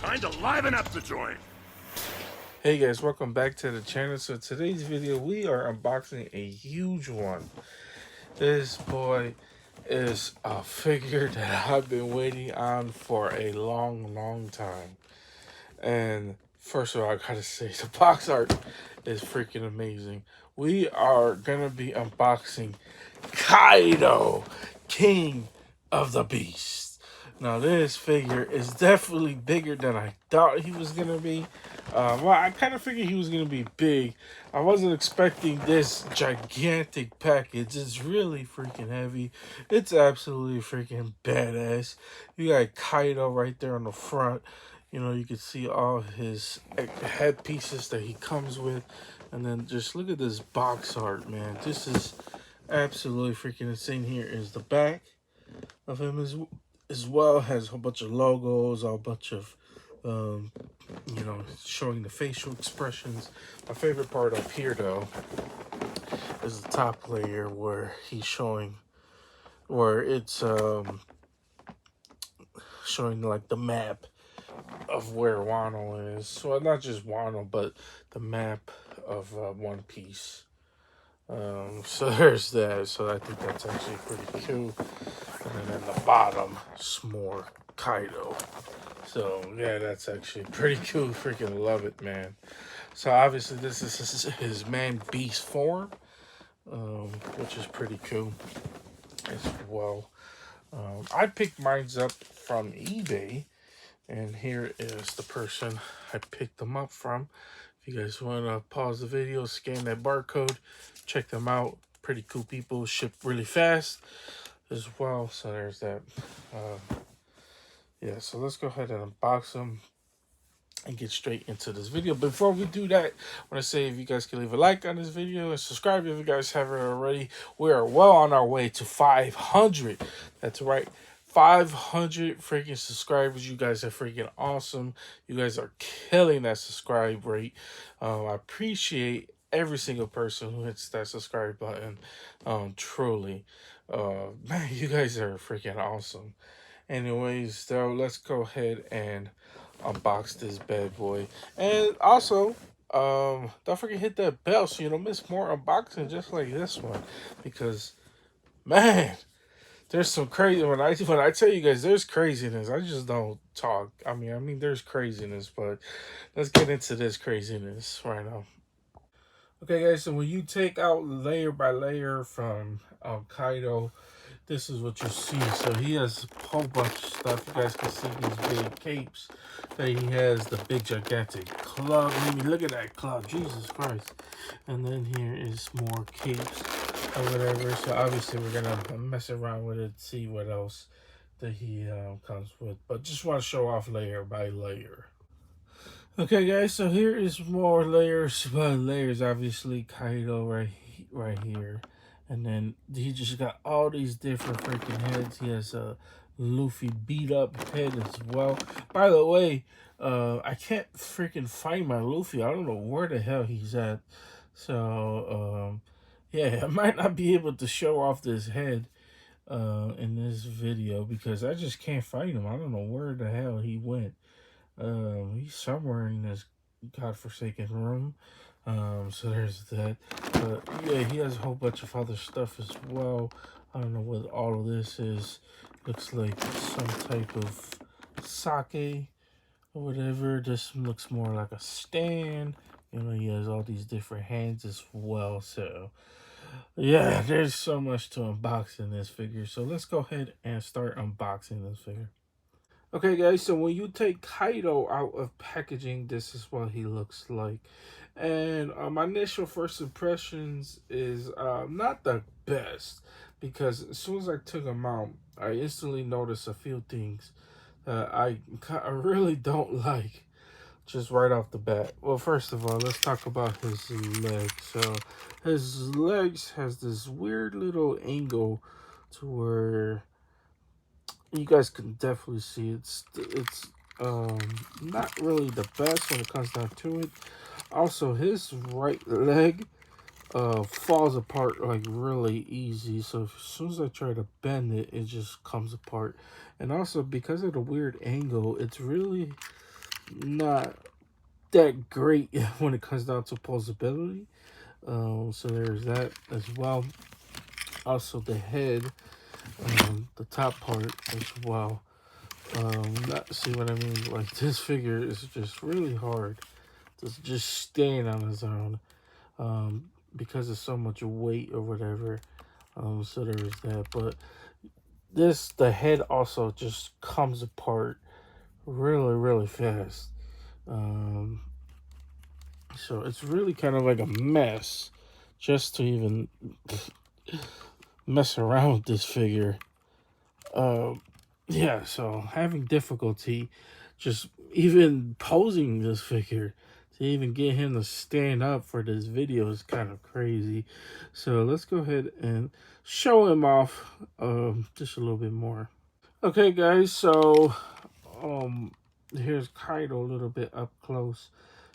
Time to liven up the joint. Hey guys, welcome back to the channel. So today's video, we are unboxing a huge one. This boy is a figure that I've been waiting on for a long time. And first of all, I gotta say, the box art is freaking amazing. We are gonna be unboxing Kaido, King of the Beast. Now, this figure is definitely bigger than I thought he was gonna be. Well, I kind of figured he was gonna be big. I wasn't expecting this gigantic package. It's really freaking heavy. It's absolutely freaking badass. You got Kaido right there on the front. You know, you can see all his head pieces that he comes with. And then just look at this box art, man. This is absolutely freaking insane. Here is the back of him as well. Has a whole bunch of logos, a bunch of, you know, showing the facial expressions. My favorite part up here, though, is the top layer where he's showing, where it's showing like the map of where Wano is. So not just Wano, but the map of One Piece. So there's that. So I think that's actually pretty cool. And then at the bottom, s'more Kaido. So yeah, that's actually pretty cool. Freaking love it, man. So obviously this is his man beast form, which is pretty cool as well. I picked mines up from eBay, and here is the person I picked them up from. If you guys want to pause the video, scan that barcode, check them out. Pretty cool people, ship really fast as well. So there's that. Yeah, so let's go ahead and unbox them and get straight into this video. Before we do that, I want to say if you guys can leave a like on this video and subscribe if you guys haven't already. We are well on our way to 500. That's right. 500 freaking subscribers. You guys are freaking awesome. You guys are killing that subscribe rate. I appreciate every single person who hits that subscribe button. Truly. Man, you guys are freaking awesome. Anyways, though, let's go ahead and unbox this bad boy. And also, don't forget to hit that bell so you don't miss more unboxing just like this one. Because, man, there's some crazy when I tell you guys there's craziness. I just don't talk. I mean there's craziness, but let's get into this craziness right now. Okay, guys, so when you take out layer by layer from Kaido, this is what you see. So he has a whole bunch of stuff. You guys can see these big capes that he has, the big gigantic club. I mean, look at that club, Jesus Christ. And then here is more capes or whatever. So obviously we're gonna mess around with it, see what else that he comes with. But just want to show off layer by layer. Okay, guys, so here is more layers by layers. Obviously, Kaido right here. And then he just got all these different freaking heads. He has a Luffy beat up head as well. By the way, I can't freaking find my Luffy. I don't know where the hell he's at. So, yeah, I might not be able to show off this head in this video because I just can't find him. I don't know where the hell he went. He's somewhere in this godforsaken room. So there's that. But yeah, he has a whole bunch of other stuff as well. I don't know what all of this is. Looks like some type of sake or whatever. This looks more like a stand. You know, he has all these different hands as well. So yeah, there's so much to unbox in this figure. So let's go ahead and start unboxing this figure. Okay, guys, so when you take Kaido out of packaging, this is what he looks like. And my initial first impressions is not the best because as soon as I took him out, I instantly noticed a few things that I really don't like just right off the bat. Well, first of all, let's talk about his legs. So his legs has this weird little angle to where you guys can definitely see it's not really the best when it comes down to it. Also, his right leg falls apart like really easy. So as soon as I try to bend it, it just comes apart. And also because of the weird angle, it's really not that great when it comes down to posability. So there's that as well. Also the head, the top part as well. Not see what I mean. Like this figure is just really hard to just stand on his own, because of so much weight or whatever. So there's that. But the head also just comes apart really, really fast. Um, so it's really kind of like a mess just to even mess around with this figure. Uh, yeah, so having difficulty just even posing this figure to even get him to stand up for this video is kind of crazy. So let's go ahead and show him off just a little bit more. Okay, guys, so um here's Kaido a little bit up close.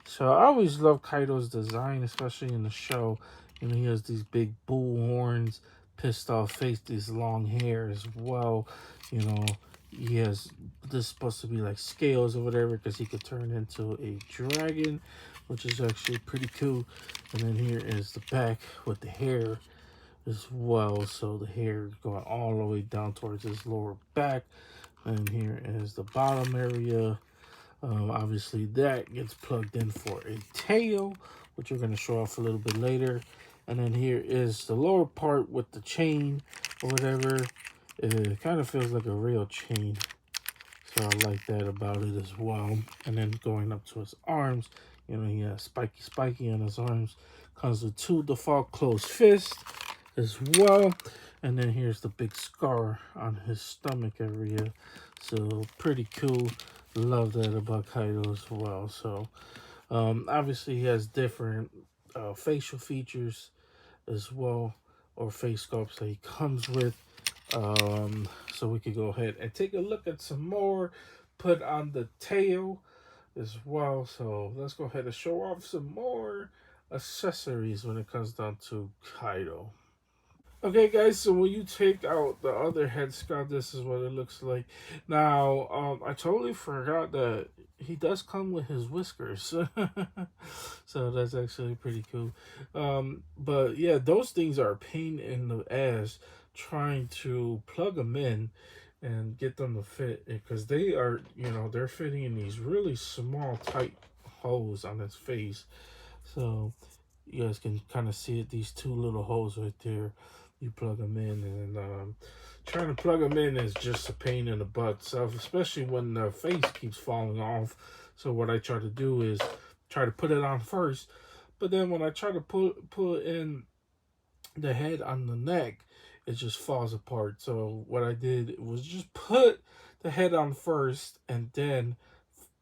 So I always love Kaido's design, especially in the show. And he has these big bull horns, pissed off face, these long hair as well. You know, he has this supposed to be like scales or whatever because he could turn into a dragon, which is actually pretty cool. And then here is the back with the hair as well. So the hair going all the way down towards his lower back. And here is the bottom area. Obviously, that gets plugged in for a tail, which we're going to show off a little bit later. And then here is the lower part with the chain or whatever. It kind of feels like a real chain. So I like that about it as well. And then going up to his arms, you know, he has spiky on his arms. Comes with two default closed fists as well. And then here's the big scar on his stomach area. So pretty cool. Love that about Kaido as well. So obviously he has different facial features as well, or face sculpts that he comes with. So we could go ahead and take a look at some more. Put on the tail as well. So let's go ahead and show off some more accessories when it comes down to Kaido. Okay, guys, so when you take out the other head sculpt, this is what it looks like. Now, I totally forgot that he does come with his whiskers. So that's actually pretty cool. But yeah, those things are a pain in the ass trying to plug them in and get them to fit because they are, they're fitting in these really small, tight holes on his face. So you guys can kind of see it, these two little holes right there. You plug them in, and trying to plug them in is just a pain in the butt. So especially when the face keeps falling off. So what I try to do is try to put it on first, but then when I try to put in the head on the neck, it just falls apart. So what I did was just put the head on first, and then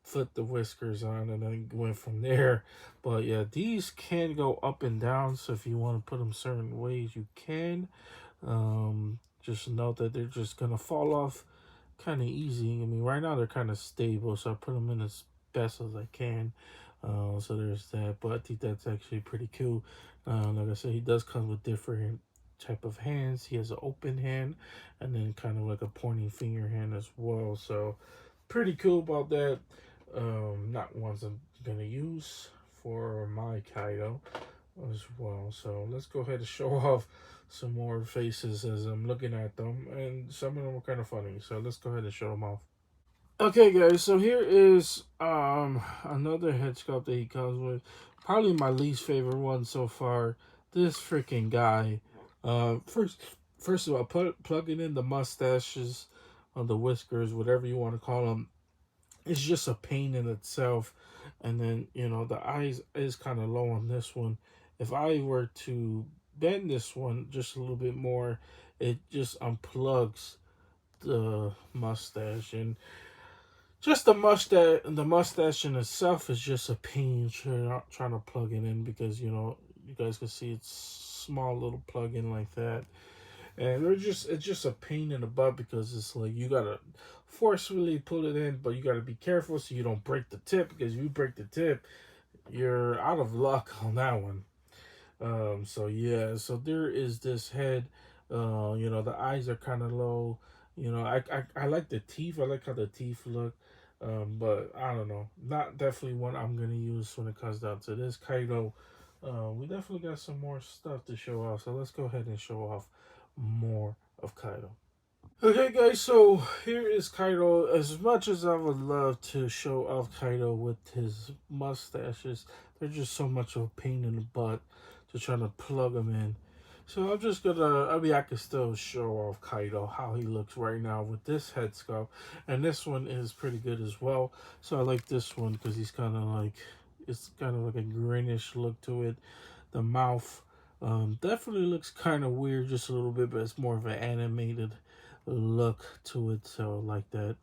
put the whiskers on, and then went from there. But yeah, these can go up and down, so if you want to put them certain ways, you can. Just note that they're just gonna fall off kind of easy. I mean, right now they're kind of stable, so I put them in as best as I can. So there's that, but I think that's actually pretty cool. Like I said, he does come with different type of hands. He has an open hand, and then kind of like a pointing finger hand as well. So pretty cool about that. Not ones I'm gonna use for my Kaido as well. So let's go ahead and show off some more faces as I'm looking at them, and some of them are kind of funny. So let's go ahead and show them off. Okay, guys. So here is another head sculpt that he comes with. Probably my least favorite one so far. This freaking guy. First of all, plugging in the mustaches, or the whiskers, whatever you want to call them, it's just a pain in itself. And then the eyes is kind of low on this one. If I were to bend this one just a little bit more, it just unplugs the mustache. And just the mustache in itself is just a pain trying to plug it in, because you guys can see it's small little plug in like that. And it's just a pain in the butt, because it's like you gotta forcefully pull it in, but you gotta be careful so you don't break the tip, because if you break the tip, you're out of luck on that one. So yeah, so there is this head. The eyes are kind of low. I like the teeth. I like how the teeth look. But I don't know. Not definitely one I'm gonna use when it comes down to this Kaido. We definitely got some more stuff to show off. So let's go ahead and show off more of Kaido. Okay, guys, so here is Kaido. As much as I would love to show off Kaido with his mustaches, they're just so much of a pain in the butt to try to plug them in. So I'm just gonna, I mean, I can still show off Kaido, how he looks right now with this head sculpt. And this one is pretty good as well. So I like this one because he's kind of like, it's kind of like a greenish look to it. The mouth definitely looks kind of weird just a little bit, but it's more of an animated look to it, so I like that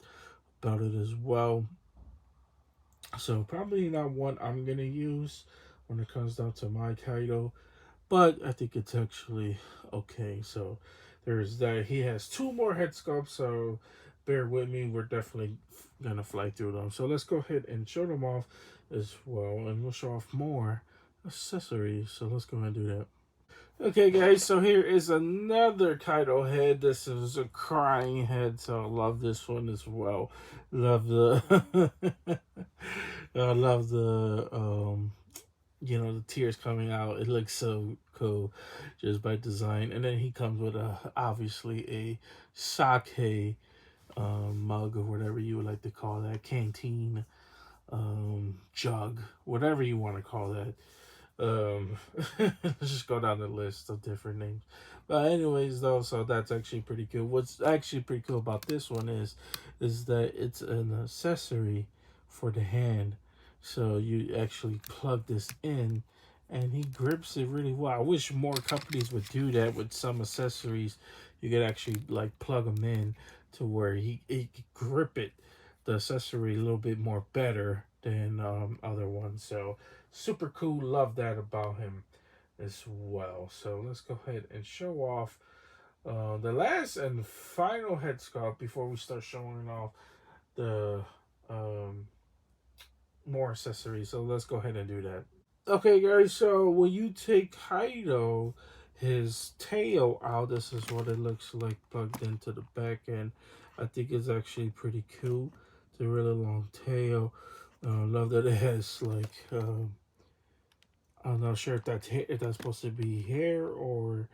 about it as well. So probably not one I'm gonna use when it comes down to my Kaido, but I think it's actually okay. So there's that. He has two more head sculpts, so bear with me. We're definitely gonna fly through them. So let's go ahead and show them off as well, and we'll show off more accessories. So let's go ahead and do that. Okay, guys, so here is another Kaido head. This is a crying head, so I love this one as well. Love the, I love the, the tears coming out. It looks so cool, just by design. And then he comes with obviously a sake mug or whatever you would like to call that, canteen, jug, whatever you want to call that. Um, let's just go down the list of different names. But anyways, though, so that's actually pretty cool. What's actually pretty cool about this one is that it's an accessory for the hand. So you actually plug this in, and he grips it really well. I wish more companies would do that with some accessories. You could actually like plug them in to where he could grip it, the accessory, a little bit more better than other ones. So super cool. Love that about him as well. So let's go ahead and show off the last and final head sculpt before we start showing off the um, more accessories. So let's go ahead and do that. Okay, guys. So when you take Kaido, his tail out, this is what it looks like plugged into the back end. I think it's actually pretty cool. It's a really long tail. Love that it has like I'm not sure if that's supposed to be hair or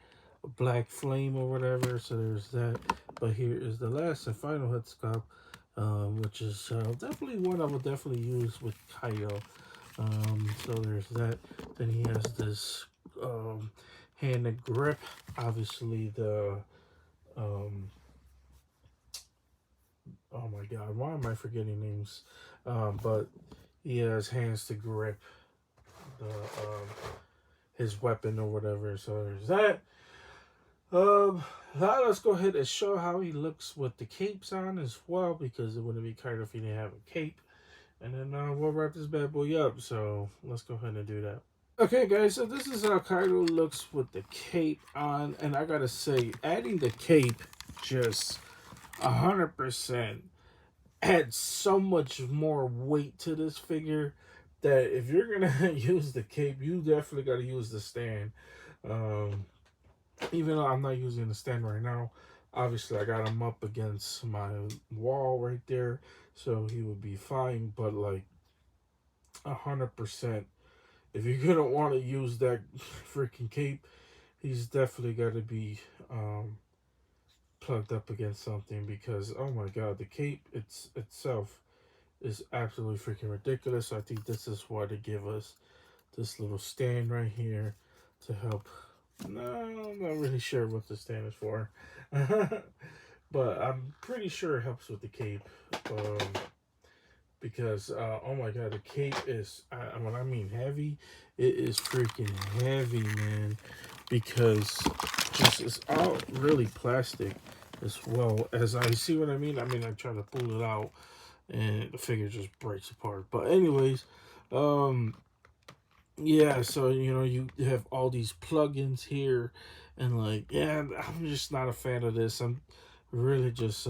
a black flame or whatever. So there's that. But here is the last and final head sculpt, which is definitely one I would definitely use with Kaido. So there's that. Then he has this hand and grip. Obviously the um, oh my god, why am I forgetting names? But he has hands to grip the his weapon or whatever. So there's that. Now let's go ahead and show how he looks with the capes on as well, because it wouldn't be kind if he didn't have a cape. And then we'll wrap this bad boy up. So let's go ahead and do that. Okay, guys. So this is how Kaido looks with the cape on, and I gotta say, adding the cape just 100% adds so much more weight to this figure that if you're gonna use the cape, you definitely gotta use the stand. Um, Even though I'm not using the stand right now, obviously I got him up against my wall right there, so he would be fine. But like 100%, if you're gonna want to use that freaking cape, he's definitely got to be plugged up against something, because oh my god, the cape itself is absolutely freaking ridiculous. I think this is why they give us this little stand right here to help. No, I'm not really sure what the stand is for. But I'm pretty sure it helps with the cape. Um, because, oh my god, the cape is, when I mean heavy, it is freaking heavy, man. Because just it's all really plastic as well. As I see what I mean. I try to pull it out and the figure just breaks apart. But anyways, um, yeah, so you have all these plugins here, and like, yeah, I'm just not a fan of this. I'm really just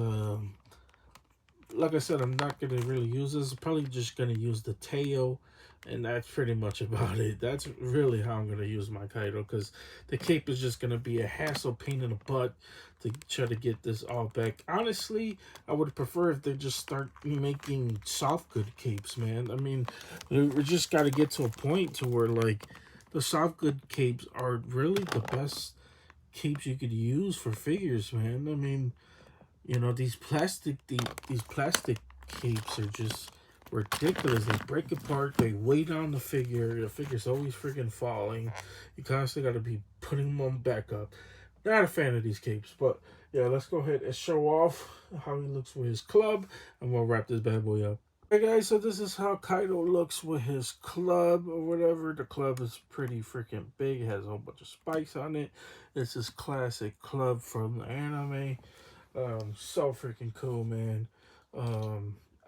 like I said, I'm not gonna really use this. I'm probably just gonna use the tail And that's pretty much about it. That's really how I'm gonna use my Kaido, because the cape is just gonna be a hassle, pain in the butt to try to get this all back. Honestly, I would prefer if they just start making soft good capes, man. I mean, we just got to get to a point to where like the soft good capes are really the best capes you could use for figures, man. I mean, you know, these plastic capes are just ridiculous. They break apart. They weigh down the figure. The figure's always freaking falling. You constantly got to be putting them back up. Not a fan of these capes, but yeah, let's go ahead and show off how he looks with his club, and we'll wrap this bad boy up. Hey guys, so this is how Kaido looks with his club or whatever. The club is pretty freaking big. It has a whole bunch of spikes on it. It's this classic club from the anime. So freaking cool, man.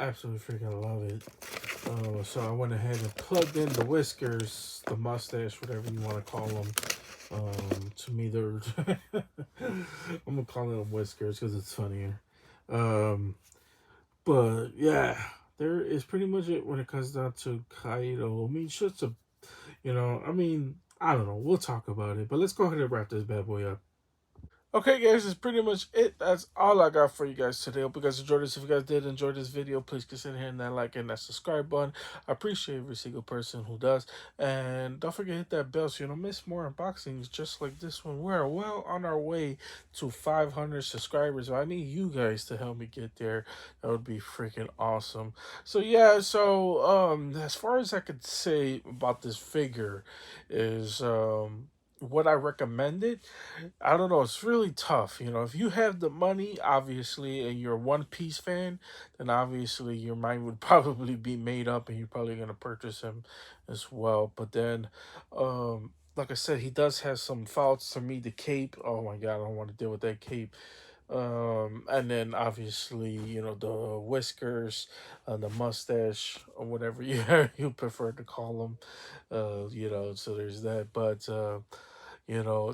Absolutely freaking love it. So I went ahead and plugged in the whiskers, the mustache, whatever you want to call them. To me, they're I'm gonna call them whiskers because it's funnier. Um, but yeah, there is pretty much it when it comes down to Kaido. I mean, just a, I mean, I don't know. We'll talk about it, but let's go ahead and wrap this bad boy up. Okay, guys, that's pretty much it. That's all I got for you guys today. Hope you guys enjoyed this. If you guys did enjoy this video, please consider hitting that like and that subscribe button. I appreciate every single person who does. And don't forget to hit that bell so you don't miss more unboxings just like this one. We're well on our way to 500 subscribers. I need you guys to help me get there. That would be freaking awesome. So, yeah, as far as I could say about this figure is what I recommended. I don't know. It's really tough. If you have the money, obviously, and you're a One Piece fan, then obviously your mind would probably be made up and you're probably going to purchase him as well. But then, like I said, he does have some faults. To me, the cape, oh my God, I don't want to deal with that cape. And then obviously, the whiskers, the mustache, or whatever you prefer to call them. So there's that. But,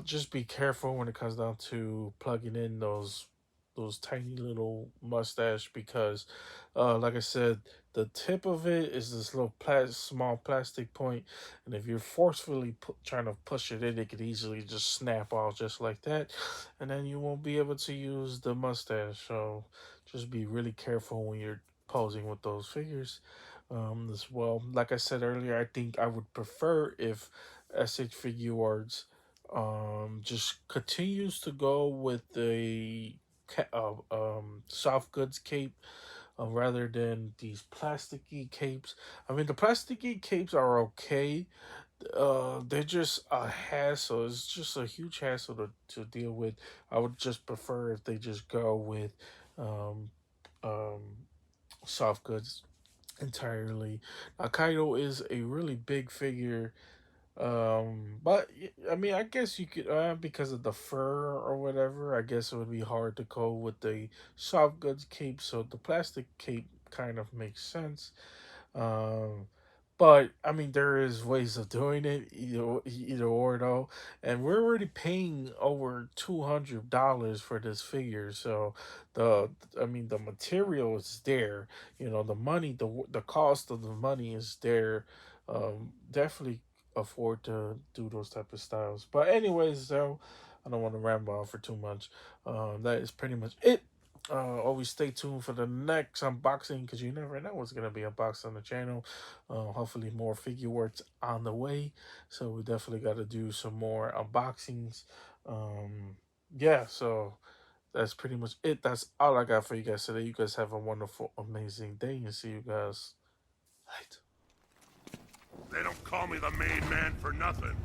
just be careful when it comes down to plugging in those tiny little mustache because, like I said, the tip of it is this little small plastic point, and if you're forcefully trying to push it in, it could easily just snap off just like that, and then you won't be able to use the mustache. So just be really careful when you're posing with those figures. As well, like I said earlier, I think I would prefer if S.H.Figuarts just continues to go with the soft goods cape rather than these plasticky capes. I mean, the plasticky capes are okay. They're just a hassle. It's just a huge hassle to deal with. I would just prefer if they just go with um, um, soft goods entirely. Now, Kaido is a really big figure, but I mean, I guess you could, because of the fur or whatever, I guess it would be hard to go with the soft goods cape, so the plastic cape kind of makes sense. Um, but I mean, there is ways of doing it, either or though, and we're already paying over $200 for this figure. So the, I mean, the material is there. The money, the cost of the money is there. Definitely afford to do those type of styles. But anyways, so I don't want to ramble on for too much. That is pretty much it. Always stay tuned for the next unboxing because you never know what's gonna be unboxed on the channel. Hopefully more Figuarts on the way, so we definitely got to do some more unboxings. Yeah, so that's pretty much it. That's all I got for you guys today. You guys have a wonderful, amazing day, and see you guys later. They don't call me the main man for nothing.